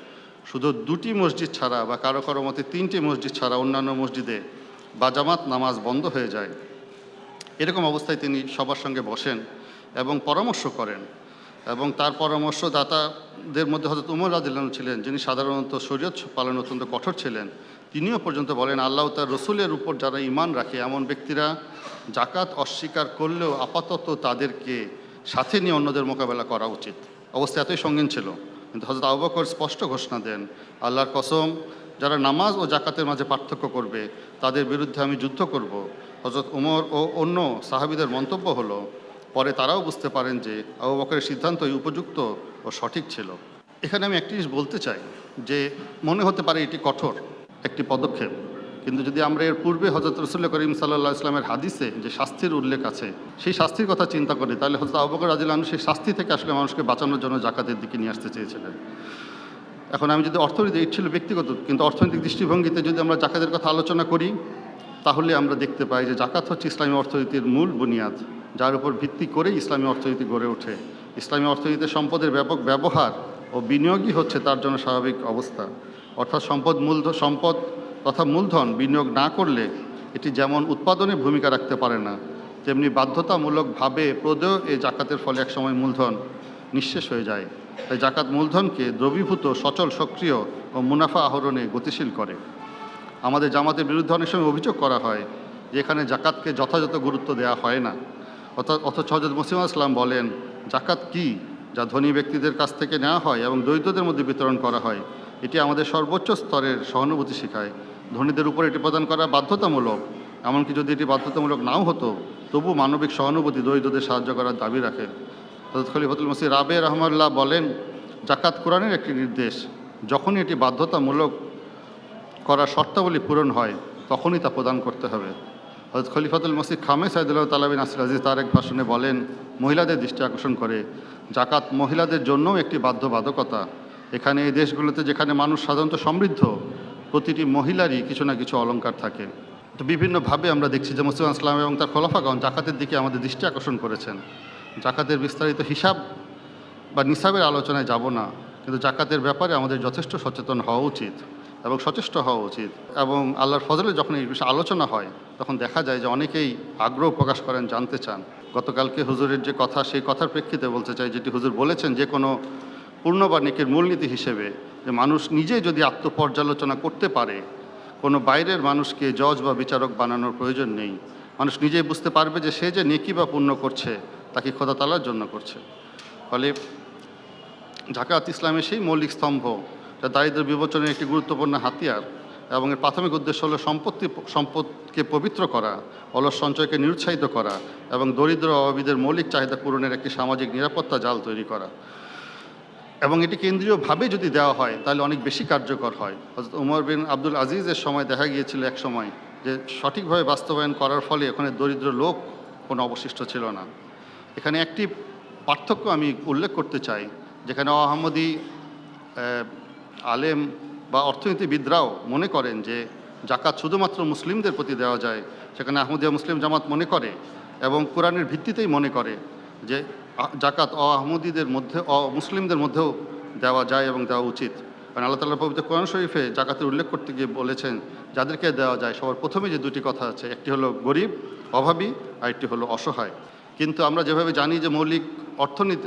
শুধু 2টি মসজিদ ছাড়া বা কারো কারো মতে 3টি মসজিদ ছাড়া অন্যান্য মসজিদে বাজামাত নামাজ বন্ধ হয়ে যায়। এরকম অবস্থায় তিনি সবার সঙ্গে বসেন এবং পরামর্শ করেন, এবং তার পরামর্শদাতাদের মধ্যে হযরত উমর রাদিয়াল্লাহু আনহু ছিলেন, যিনি সাধারণত শরীয়ত পালনে অত্যন্ত কঠোর ছিলেন। তিনিও পর্যন্ত বলেন, আল্লাহ তার রসুলের উপর যারা ঈমান রাখে এমন ব্যক্তিরা জাকাত অস্বীকার করলেও আপাতত তাদেরকে সাথে নিয়ে অন্যদের মোকাবেলা করা উচিত। অবস্থা এতই সঙ্গীন ছিল, কিন্তু হযরত আবু বকর স্পষ্ট ঘোষণা দেন, আল্লাহর কসম, যারা নামাজ ও জাকাতের মাঝে পার্থক্য করবে তাদের বিরুদ্ধে আমি যুদ্ধ করব। হযরত উমর ও অন্য সাহাবীদের মন্তব্য হলো, পরে তারাও বুঝতে পারেন যে আবু বকরের সিদ্ধান্তই উপযুক্ত ও সঠিক ছিল। এখানে আমি একটি জিনিস বলতে চাই, যে মনে হতে পারে এটি কঠোর একটি পদক্ষেপ, কিন্তু যদি আমরা এর পূর্বে হযরত রাসূলুল্লাহ করিম সাল্লাল্লাহু আলাইহি ওয়াসাল্লামের হাদিসে যে শাস্তির উল্লেখ আছে, সেই শাস্তির কথা চিন্তা করি, তাহলে হযরত আবু বকর রাদিয়াল্লাহু আনহু সেই শাস্তি থেকে আসলে মানুষকে বাঁচানোর জন্য জাকাতের দিকে নিয়ে আসতে চেয়েছিলেন। এখন আমি যদি অর্থনীতি, এই ছিল ব্যক্তিগত, কিন্তু অর্থনৈতিক দৃষ্টিভঙ্গিতে যদি আমরা জাকাতের কথা আলোচনা করি, তাহলে আমরা দেখতে পাই যে জাকাত হচ্ছে ইসলামী অর্থনীতির মূল বুনিয়াদ, যার উপর ভিত্তি করেই ইসলামী অর্থনীতি গড়ে ওঠে। ইসলামী অর্থনীতিতে সম্পদের ব্যাপক ব্যবহার ও বিনিয়োগই হচ্ছে তার জন্য স্বাভাবিক অবস্থা। অর্থাৎ সম্পদ তথা মূলধন বিনিয়োগ না করলে এটি যেমন উৎপাদনে ভূমিকা রাখতে পারে না, তেমনি বাধ্যতামূলকভাবে প্রদেয় এই জাকাতের ফলে একসময় মূলধন নিঃশেষ হয়ে যায়। তাই জাকাত মূলধনকে দ্রবীভূত, সচল, সক্রিয় ও মুনাফা আহরণে গতিশীল করে। আমাদের জামাতের বিরুদ্ধে অনেক সময় অভিযোগ করা হয় যে এখানে জাকাতকে যথাযথ গুরুত্ব দেওয়া হয় না। অথচ হযরত মুসলিম ইসলাম বলেন, জাকাত কি, যা ধনী ব্যক্তিদের কাছ থেকে নেওয়া হয় এবং দরিদ্রদের মধ্যে বিতরণ করা হয়। এটি আমাদের সর্বোচ্চ স্তরের সহানুভূতি শেখায়। ধনীদের উপর এটি প্রদান করা বাধ্যতামূলক, এমনকি যদি এটি বাধ্যতামূলক নাও হতো তবু মানবিক সহানুভূতি দরিদ্রদের সাহায্য করার দাবি রাখে। হযরত খলিফাতুল মসিহ রাবে রাহমাতুল্লাহ বলেন, জাকাত কোরআনের একটি নির্দেশ। যখনই এটি বাধ্যতামূলক করার শর্তাবলী পূরণ হয় তখনই তা প্রদান করতে হবে। হযরত খলিফাতুল মসিহ খামেস সাইদুল্লাহ তাআলা বিন নাসির আজিজ তার এক ভাষণে বলেন, মহিলাদের দৃষ্টি আকর্ষণ করে, জাকাত মহিলাদের জন্যও একটি বাধ্যবাধকতা। এখানে এই দেশগুলোতে যেখানে মানুষ সাধারণত সমৃদ্ধ, প্রতিটি মহিলারই কিছু না কিছু অলংকার থাকে। তো বিভিন্নভাবে আমরা দেখছি যে মুসলিম ইসলাম এবং তার খোলাফাগণ জাকাতের দিকে আমাদের দৃষ্টি আকর্ষণ করেছেন। জাকাতের বিস্তারিত হিসাব বা নিসাবের আলোচনায় যাব না, কিন্তু জাকাতের ব্যাপারে আমাদের যথেষ্ট সচেতন হওয়া উচিত এবং সচেষ্ট হওয়া উচিত। এবং আল্লাহর ফজলে যখন এই বিষয়ে আলোচনা হয় তখন দেখা যায় যে অনেকেই আগ্রহ প্রকাশ করেন, জানতে চান। গতকালকে হুজুরের যে কথা, সেই কথার প্রেক্ষিতে বলতে চাই, যেটি হুজুর বলেছেন যে কোনো পূর্ণ বা নেকির মূলনীতি হিসেবে যে মানুষ নিজে যদি আত্মপর্যালোচনা করতে পারে, কোনো বাইরের মানুষকে জজ বা বিচারক বানানোর প্রয়োজন নেই। মানুষ নিজেই বুঝতে পারবে যে সে যে নেকি বা পুণ্য করছে তা কি খোদা তাআলার জন্য করছে। ফলে জাকাত ইসলামের সেই মৌলিক স্তম্ভ, যা দারিদ্র্য বিমোচনের একটি গুরুত্বপূর্ণ হাতিয়ার, এবং এর প্রাথমিক উদ্দেশ্য হলো সম্পদকে পবিত্র করা, অলস সঞ্চয়কে নিরুৎসাহিত করা এবং দরিদ্র অভাবীদের মৌলিক চাহিদা পূরণের একটি সামাজিক নিরাপত্তা জাল তৈরি করা। এবং এটি কেন্দ্রীয়ভাবে যদি দেওয়া হয় তাহলে অনেক বেশি কার্যকর হয়। হযরত উমর বিন আব্দুল আজিজের সময় দেখা গিয়েছিল এক সময় যে সঠিকভাবে বাস্তবায়ন করার ফলে ওখানে দরিদ্র লোক কোনো অবশিষ্ট ছিল না। এখানে একটি পার্থক্য আমি উল্লেখ করতে চাই, যেখানে আহমদী আলেম বা অর্থনীতিবিদরাও মনে করেন যে জাকাত শুধুমাত্র মুসলিমদের প্রতি দেওয়া যায়, সেখানে আহমদিয়া মুসলিম জামাত মনে করে এবং কোরআনের ভিত্তিতেই মনে করে যে জাকাত আহমদীদের মধ্যে মুসলিমদের মধ্যেও দেওয়া যায় এবং দেওয়া উচিত। কারণ আল্লাহ তাআলা পবিত্র কোরআন শরীফে জাকাতের উল্লেখ করতে গিয়ে বলেছেন যাদেরকে দেওয়া যায় সবার প্রথমে যে দুটি কথা আছে, একটি হলো গরিব অভাবী আর একটি হলো অসহায়। কিন্তু আমরা যেভাবে জানি যে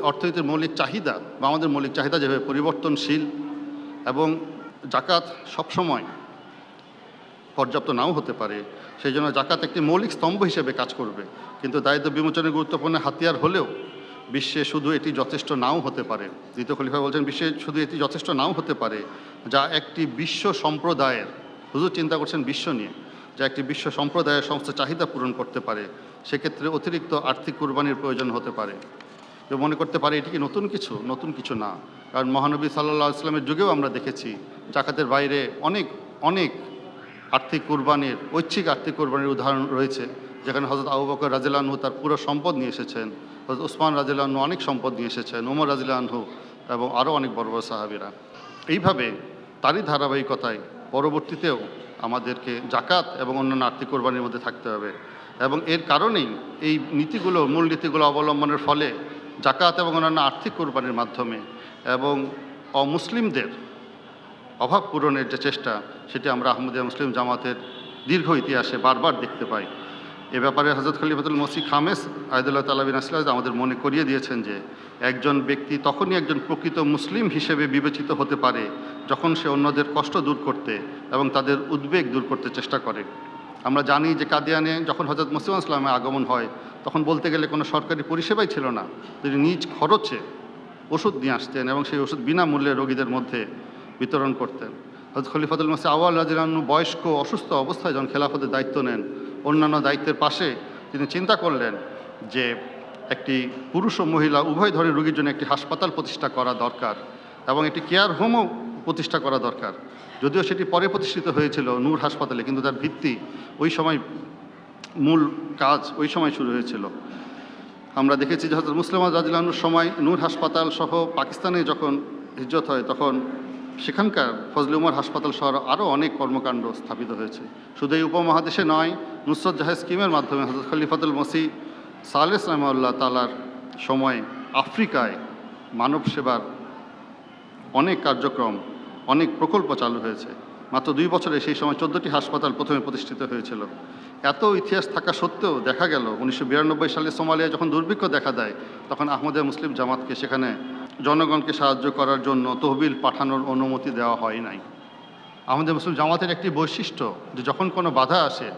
অর্থনীতির মৌলিক চাহিদা বা আমাদের মৌলিক চাহিদা যেভাবে পরিবর্তনশীল এবং জাকাত সবসময় পর্যাপ্ত নাও হতে পারে, সেই জন্য জাকাত একটি মৌলিক স্তম্ভ হিসেবে কাজ করবে। কিন্তু দারিদ্র্য বিমোচনের গুরুত্বপূর্ণ হাতিয়ার হলেও বিশ্বে শুধু এটি যথেষ্ট নাও হতে পারে। দ্বিতীয় খলিফা বলছেন বিশ্বে শুধু এটি যথেষ্ট নাও হতে পারে, যা একটি বিশ্ব সম্প্রদায়ের, হুজুর চিন্তা করছেন বিশ্ব নিয়ে, যা একটি বিশ্ব সম্প্রদায়ের সমস্ত চাহিদা পূরণ করতে পারে। সেক্ষেত্রে অতিরিক্ত আর্থিক কুরবানির প্রয়োজন হতে পারে। কেউ মনে করতে পারে এটি কি নতুন কিছু? নতুন কিছু না, কারণ মহানবী সাল্লাল্লাহু আলাইহি ওয়াসাল্লামের যুগেও আমরা দেখেছি জাকাতের বাইরে অনেক অনেক আর্থিক কুরবানির, ঐচ্ছিক আর্থিক কুরবানির উদাহরণ রয়েছে, যেখানে হযরত আবু বকর রাদিয়াল্লাহু আনহু তার পুরো সম্পদ নিয়ে এসেছেন, হযরত উসমান রাদিয়াল্লাহু আনহু অনেক সম্পদ নিয়ে এসেছেন, ওমর রাদিয়াল্লাহু আনহু এবং আরও অনেক বড় বড় সাহাবীরা। এইভাবে তারই ধারাবাহিকতায় পরবর্তীতেও আমাদেরকে জাকাত এবং অন্যান্য আর্থিক কোরবানির মধ্যে থাকতে হবে। এবং এর কারণেই এই নীতিগুলো, মূল নীতিগুলো অবলম্বনের ফলে জাকাত এবং অন্যান্য আর্থিক কোরবানির মাধ্যমে এবং অমুসলিমদের অভাব পূরণের যে চেষ্টা, সেটি আমরা আহমদিয়া মুসলিম জামাতের দীর্ঘ ইতিহাসে বারবার দেখতে পাই। এ ব্যাপারে হযরত খলিফাতুল মসিহ খামেস আইদুল্লাহ তাআলা বিন নাসির আমাদের মনে করিয়ে দিয়েছেন যে একজন ব্যক্তি তখনই একজন প্রকৃত মুসলিম হিসেবে বিবেচিত হতে পারে যখন সে অন্যদের কষ্ট দূর করতে এবং তাদের উদ্বেগ দূর করতে চেষ্টা করে। আমরা জানি যে কাদিয়ানে যখন হযরত মুসলিম ইসলামের আগমন হয় তখন বলতে গেলে কোনো সরকারি পরিষেবাই ছিল না। তিনি নিজ খরচে ওষুধ নিয়ে আসতেন এবং সেই ওষুধ বিনামূল্যে রোগীদের মধ্যে বিতরণ করতেন। হযরত খলিফাতুল মসিহ আউয়াল রাদিয়াল্লাহু আনহু বয়স্ক অসুস্থ অবস্থায় যখন খেলাফতের দায়িত্ব নেন, অন্যান্য দায়িত্বের পাশে তিনি চিন্তা করলেন যে একটি পুরুষ ও মহিলা উভয় ধরনের রোগীর জন্য একটি হাসপাতাল প্রতিষ্ঠা করা দরকার এবং একটি কেয়ার হোমও প্রতিষ্ঠা করা দরকার। যদিও সেটি পরে প্রতিষ্ঠিত হয়েছিল নূর হাসপাতালে, কিন্তু তার ভিত্তি ওই সময়, মূল কাজ ওই সময় শুরু হয়েছিল। আমরা দেখেছি যে হযরত মুসলিম রাদিয়াল্লাহু আনহুর সময় নূর হাসপাতাল সহ পাকিস্তানে যখন হিজরত হয় তখন সেখানকার ফজলে উমর হাসপাতাল সহ আরও অনেক কর্মকাণ্ড স্থাপিত হয়েছে। শুধু এই উপমহাদেশে নয়, নুসরত জাহাজ স্কিমের মাধ্যমে হযরত খলিফাতুল মসিহ সালেহ রাহিমাহুল্লাহ তাআলার সময় আফ্রিকায় মানব সেবার অনেক কার্যক্রম, অনেক প্রকল্প চালু হয়েছে। মাত্র 2 বছরে সেই সময় 14টি হাসপাতাল প্রথমে প্রতিষ্ঠিত হয়েছিল। এত ইতিহাস থাকা সত্ত্বেও দেখা গেল 1992 সালে সোমালিয়া যখন দুর্ভিক্ষ দেখা দেয়, তখন আহমদে মুসলিম জামাতকে সেখানে জনগণকে সাহায্য করার জন্য তহবিল পাঠানোর অনুমতি দেওয়া হয় নাই। আহমদে মুসলিম জামাতের একটি বৈশিষ্ট্য যে যখন কোনো বাধা আসে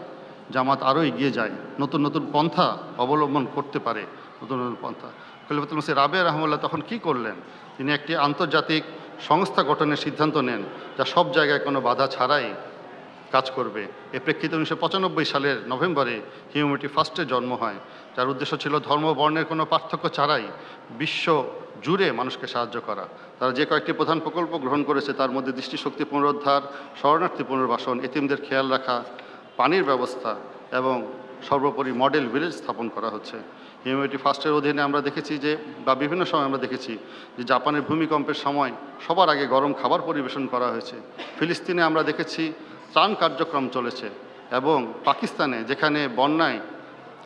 জামাত আরও এগিয়ে যায়, নতুন নতুন পন্থা অবলম্বন করতে পারে, নতুন নতুন পন্থা। খলিফাতুল মসিহ রাবে' রাহমাহুল্লাহ তখন কি করলেন? তিনি একটি আন্তর্জাতিক সংস্থা গঠনের সিদ্ধান্ত নেন, যা সব জায়গায় কোনো বাধা ছাড়াই কাজ করবে। এ প্রেক্ষিতে 1995 সালের নভেম্বরে হিউম্যানিটি ফার্স্টের জন্ম হয়, যার উদ্দেশ্য ছিল ধর্ম বর্ণের কোনো পার্থক্য ছাড়াই বিশ্ব জুড়ে মানুষকে সাহায্য করা। তারা যে কয়েকটি প্রধান প্রকল্প গ্রহণ করেছে তার মধ্যে দৃষ্টিশক্তি পুনরুদ্ধার, শরণার্থী পুনর্বাসন, এতিমদের খেয়াল রাখা, পানির ব্যবস্থা এবং সর্বোপরি মডেল ভিলেজ স্থাপন করা হচ্ছে। হিউম্যানিটি ফার্স্টের অধীনে আমরা দেখেছি যে, বা বিভিন্ন সময় আমরা দেখেছি যে জাপানের ভূমিকম্পের সময় সবার আগে গরম খাবার পরিবেশন করা হয়েছে। ফিলিস্তিনে আমরা দেখেছি ত্রাণ কার্যক্রম চলেছে, এবং পাকিস্তানে যেখানে বন্যায়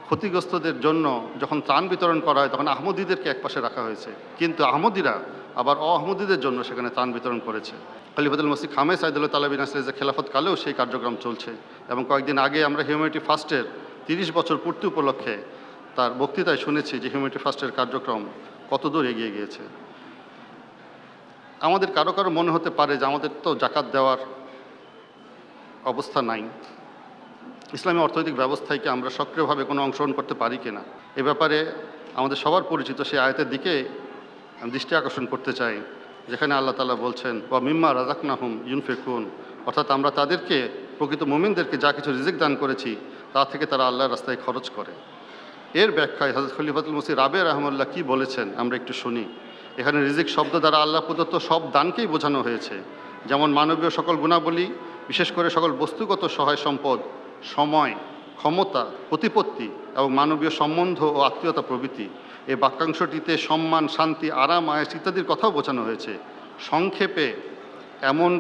ক্ষতিগ্রস্তদের জন্য যখন ত্রাণ বিতরণ করা হয় তখন আহমদীদেরকে একপাশে রাখা হয়েছে, কিন্তু আহমদীরা আবার আহমদীদের জন্য সেখানে ত্রাণ বিতরণ করেছে। খলিফাতুল মসিহ খামেস সাইদুল্লাহ তাআলা বিন নাসিরের খেলাফত কালেও সেই কার্যক্রম চলছে, এবং কয়েকদিন আগে আমরা হিউম্যানিটি ফার্স্টের 30 বছর পূর্তি উপলক্ষে তার বক্তৃতায় শুনেছি যে হিউম্যানিটি ফার্স্টের কার্যক্রম কতদূর এগিয়ে গিয়েছে। আমাদের কারো কারো মনে হতে পারে যে আমাদের তো জাকাত দেওয়ার অবস্থা নাই, ইসলামী অর্থনৈতিক ব্যবস্থায় কি আমরা সক্রিয়ভাবে কোনো অংশগ্রহণ করতে পারি কিনা। এ ব্যাপারে আমাদের সবার পরিচিত সেই আয়াতের দিকে আমি দৃষ্টি আকর্ষণ করতে চাই, যেখানে আল্লাহ তাআলা বলছেন ওয়া মিম্মা রাযাকনাহুম ইউনফিকুন, অর্থাৎ আমরা তাদেরকে, প্রকৃত মুমিনদেরকে যা কিছু রিজিক দান করেছি তা থেকে তারা আল্লাহর রাস্তায় খরচ করে। এর ব্যাখ্যায় হযরত খলিফাতুল মসিহ রাবে' রাহমাহুল্লাহ কি বলেছেন আমরা একটু শুনি। এখানে রিজিক শব্দ দ্বারা আল্লাহ প্রদত্ত সব দানকেই বোঝানো হয়েছে, যেমন মানবীয় সকল গুণাবলী, বিশেষ করে সকল বস্তুগত সহায় সম্পদ, সময়, ক্ষমতা, প্রতিপত্তি এবং মানবীয় সম্বন্ধ ও আত্মীয়তা প্রভৃতি। এই বাক্যাংশটিতে সম্মান, শান্তি, আরাম, আয়েশ ইত্যাদির কথাও বোঝানো হয়েছে। সংক্ষেপে এমন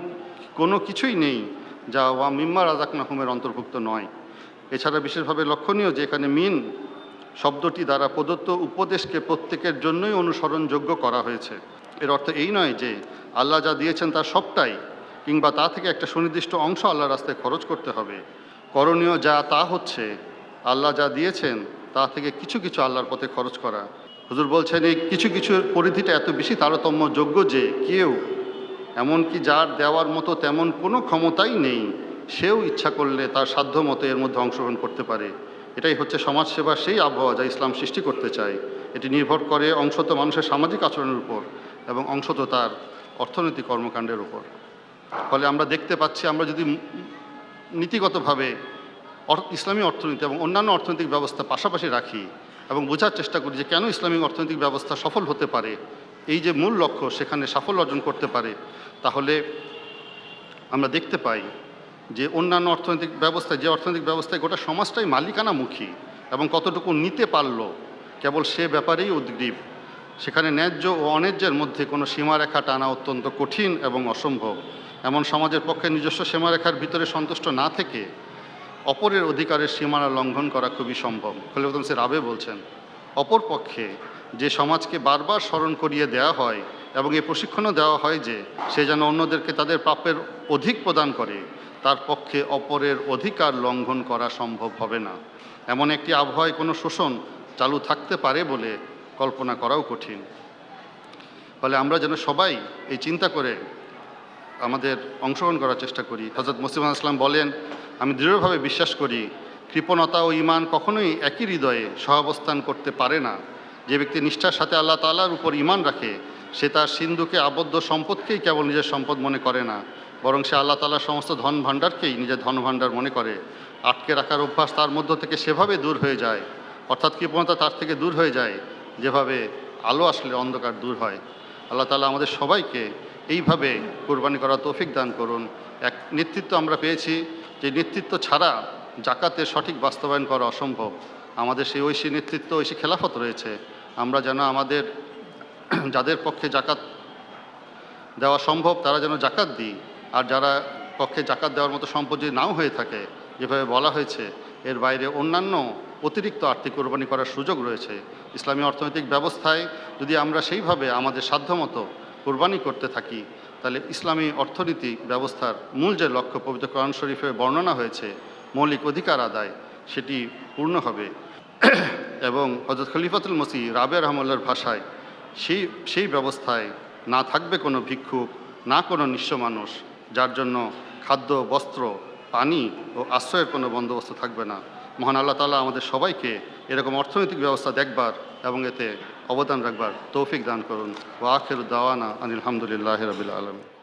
কোনো কিছুই নেই যা ওয়া মিম্মা রাযাকনাহুমের অন্তর্ভুক্ত নয়। এছাড়া বিশেষভাবে লক্ষণীয় যে এখানে মিন শব্দটি দ্বারা প্রদত্ত উপদেশকে প্রত্যেকের জন্যই অনুসরণযোগ্য করা হয়েছে। এর অর্থ এই নয় যে আল্লাহ যা দিয়েছেন তার সবটাই কিংবা তা থেকে একটা সুনির্দিষ্ট অংশ আল্লাহর রাস্তায় খরচ করতে হবে। করণীয় যা তা হচ্ছে আল্লাহ যা দিয়েছেন তা থেকে কিছু কিছু আল্লাহর পথে খরচ করা। হুজুর বলছেন এই কিছু কিছুর পরিধিটা এত বেশি তারতম্যযোগ্য যে কেউ, এমনকি যার দেওয়ার মতো তেমন কোনো ক্ষমতাই নেই, সেও ইচ্ছা করলে তার সাধ্য মতো এর মধ্যে অংশগ্রহণ করতে পারে। এটাই হচ্ছে সমাজসেবার সেই আবহাওয়া যা ইসলাম সৃষ্টি করতে চায়। এটি নির্ভর করে অংশত মানুষের সামাজিক আচরণের উপর এবং অংশত তার অর্থনৈতিক কর্মকাণ্ডের উপর। ফলে আমরা দেখতে পাচ্ছি, আমরা যদি নীতিগতভাবে ইসলামী অর্থনীতি এবং অন্যান্য অর্থনৈতিক ব্যবস্থা পাশাপাশি রাখি এবং বোঝার চেষ্টা করি যে কেন ইসলামিক অর্থনৈতিক ব্যবস্থা সফল হতে পারে, এই যে মূল লক্ষ্য সেখানে সাফল্য অর্জন করতে পারে, তাহলে আমরা দেখতে পাই যে অন্যান্য অর্থনৈতিক ব্যবস্থায়, যে অর্থনৈতিক ব্যবস্থায় গোটা সমাজটাই মালিকানামুখী এবং কতটুকু নিতে পারল কেবল সে ব্যাপারেই উদ্গ্রীব, সেখানে ন্যায্য ও অন্যায্যের মধ্যে কোনো সীমারেখা টানা অত্যন্ত কঠিন এবং অসম্ভব। এমন সমাজের পক্ষে নিজস্ব সীমারেখার ভিতরে সন্তুষ্ট না থেকে অপরের অধিকারের সীমানা লঙ্ঘন করা খুবই সম্ভব। খলিফাতুল মসিহ রাবে' বলছেন, অপর পক্ষে যে সমাজকে বারবার স্মরণ করিয়ে দেওয়া হয় এবং এই প্রশিক্ষণও দেওয়া হয় যে সে যেন অন্যদেরকে তাদের প্রাপ্যের অধিক প্রদান করে, তার পক্ষে অপরের অধিকার লঙ্ঘন করা সম্ভব হবে না। এমন একটি আবহাওয়ায় কোনো শোষণ চালু থাকতে পারে বলে কল্পনা করাও কঠিন। ফলে আমরা যেন সবাই এই চিন্তা করে আমাদের অংশগ্রহণ করার চেষ্টা করি। হযরত মসিহ আলাইহিস সালাম বলেন, আমি দৃঢ়ভাবে বিশ্বাস করি কৃপণতা ও ঈমান কখনোই একই হৃদয়ে সহাবস্থান করতে পারে না। যে ব্যক্তি নিষ্ঠার সাথে আল্লাহ তাআলার উপর ঈমান রাখে সে তার সিন্ধুকে আবদ্ধ সম্পদকেই কেবল নিজের সম্পদ মনে করে না, বরং সে আল্লাহ তাআলার সমস্ত ধন ভাণ্ডারকেই নিজের ধন ভাণ্ডার মনে করে। আটকে রাখার অভ্যাস তার মধ্য থেকে সেভাবে দূর হয়ে যায়, অর্থাৎ কৃপণতা তার থেকে দূর হয়ে যায় যেভাবে আলো আসলে অন্ধকার দূর হয়। আল্লাহ তাআলা আমাদের সবাইকে এইভাবে কোরবানি করার তৌফিক দান করুন। এক নেতৃত্ব আমরা পেয়েছি, যে নেতৃত্ব ছাড়া জাকাতের সঠিক বাস্তবায়ন করা অসম্ভব। আমাদের সেই ঐশী নেতৃত্ব, ঐশী খেলাফত রয়েছে। আমরা যেন আমাদের যাদের পক্ষে জাকাত দেওয়া সম্ভব তারা যেন জাকাত দিই, আর যারা পক্ষে জাকাত দেওয়ার মতো সম্পদ যদি নাও হয়ে থাকে, যেভাবে বলা হয়েছে এর বাইরে অন্যান্য অতিরিক্ত আর্থিক কোরবানি করার সুযোগ রয়েছে। ইসলামী অর্থনৈতিক ব্যবস্থায় যদি আমরা সেইভাবে আমাদের সাধ্যমতো কোরবানি করতে থাকি, তাহলে ইসলামী অর্থনীতি ব্যবস্থার মূল যে লক্ষ্য পবিত্র কোরআন শরীফে বর্ণনা হয়েছে, মৌলিক অধিকার আদায়, সেটি পূর্ণ হবে। এবং হযরত খলিফাতুল মসিহ রাবে রহমাল্লাহর ভাষায় সেই ব্যবস্থায় না থাকবে কোনো ভিক্ষুক, না কোনো নিঃস্ব মানুষ, যার জন্য খাদ্য, বস্ত্র, পানি ও আশ্রয়ের কোনো বন্দোবস্ত থাকবে না। মহান আল্লাহ তাআলা আমাদের সবাইকে এরকম অর্থনৈতিক ব্যবস্থা দেখবার এবং এতে অবদান রাখবার তৌফিক দান করুন। ওয়া আখিরু দাওয়ানা আনিল হামদুলিল্লাহি রাব্বিল আলামিন।